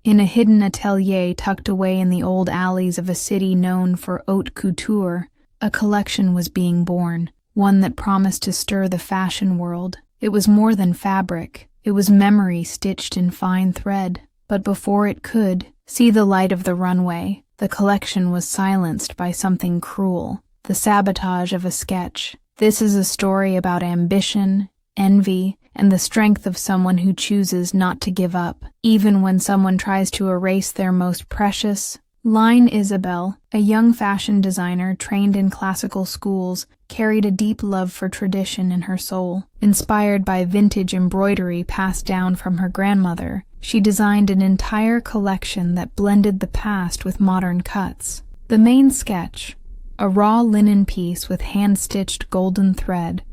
In a hidden atelier tucked away in the old alleys of a city known for haute couture, a collection was being born, one that promised to stir the fashion world. It was more than fabric. It was memory stitched in fine thread. But before it could see the light of the runway, the collection was silenced by something cruel, the sabotage of a sketch. This is a story about ambition, envy, and the strength of someone who chooses not to give up, even when someone tries to erase their most precious. Isabel, a young fashion designer trained in classical schools, carried a deep love for tradition in her soul. Inspired by vintage embroidery passed down from her grandmother, she designed an entire collection that blended the past with modern cuts. The main sketch, a raw linen piece with hand-stitched golden thread,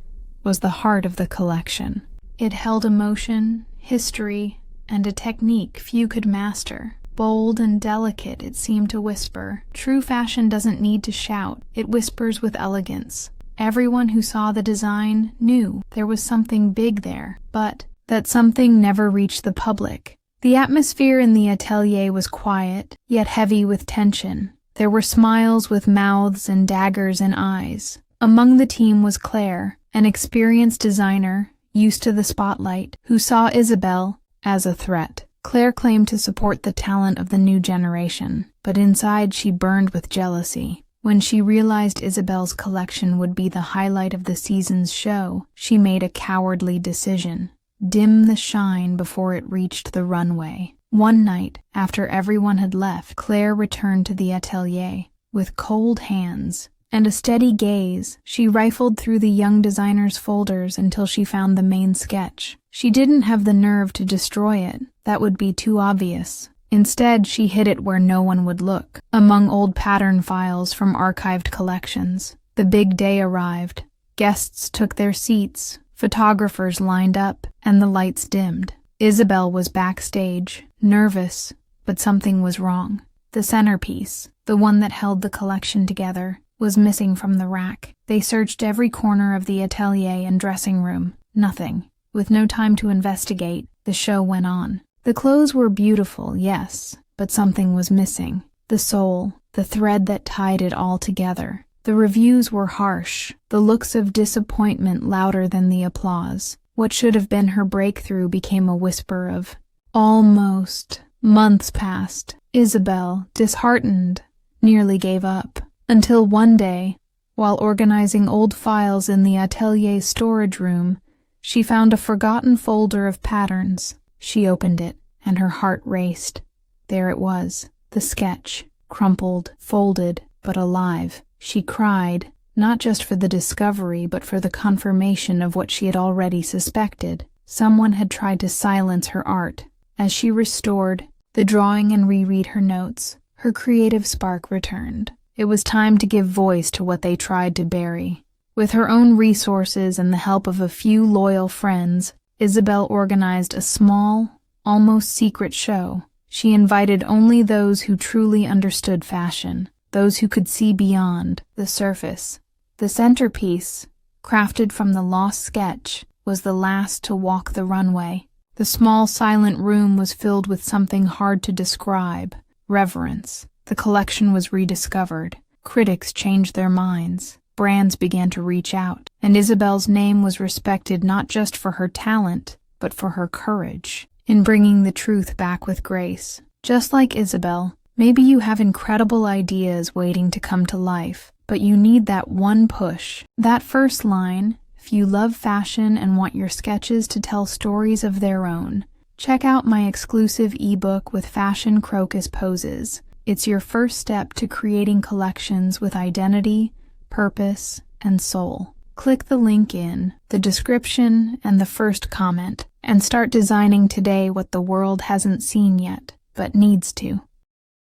was the heart of the collection. It held emotion, history, and a technique few could master. Bold and delicate, it seemed to whisper. True fashion doesn't need to shout. It whispers with elegance. Everyone who saw the design knew there was something big there, but that something never reached the public. The atmosphere in the atelier was quiet, yet heavy with tension. There were smiles with mouths and daggers in eyes. Among the team was Claire, an experienced designer, used to the spotlight, who saw Isabel as a threat. Claire claimed to support the talent of the new generation, but inside she burned with jealousy. When she realized Isabel's collection would be the highlight of the season's show, she made a cowardly decision: dim the shine before it reached the runway. One night, after everyone had left, Claire returned to the atelier. With cold hands and a steady gaze, she rifled through the young designer's folders until she found the main sketch. She didn't have the nerve to destroy it. That would be too obvious. Instead, she hid it where no one would look, among old pattern files from archived collections. The big day arrived. Guests took their seats, photographers lined up, and the lights dimmed. Isabel was backstage, nervous, but something was wrong. The centerpiece, the one that held the collection together, was missing from the rack. They searched every corner of the atelier and dressing room. Nothing. With no time to investigate, the show went on. The clothes were beautiful, yes, but something was missing. The soul, the thread that tied it all together. The reviews were harsh, the looks of disappointment louder than the applause. What should have been her breakthrough became a whisper of almost. Months passed. Isabel, disheartened, nearly gave up. Until one day, while organizing old files in the atelier's storage room, she found a forgotten folder of patterns. She opened it, and her heart raced. There it was, the sketch, crumpled, folded, but alive. She cried, not just for the discovery, but for the confirmation of what she had already suspected. Someone had tried to silence her art. As she restored the drawing and reread her notes, her creative spark returned. It was time to give voice to what they tried to bury. With her own resources and the help of a few loyal friends, Isabel organized a small, almost secret show. She invited only those who truly understood fashion, those who could see beyond the surface. The centerpiece, crafted from the lost sketch, was the last to walk the runway. The small, silent room was filled with something hard to describe: reverence. The collection was rediscovered. Critics changed their minds. Brands began to reach out, and Isabel's name was respected not just for her talent, but for her courage in bringing the truth back with grace. Just like Isabel, maybe you have incredible ideas waiting to come to life, but you need that one push. That first line: if you love fashion and want your sketches to tell stories of their own, check out my exclusive ebook with fashion croquis poses. It's your first step to creating collections with identity, purpose, and soul. Click the link in the description and the first comment, and start designing today what the world hasn't seen yet, but needs to.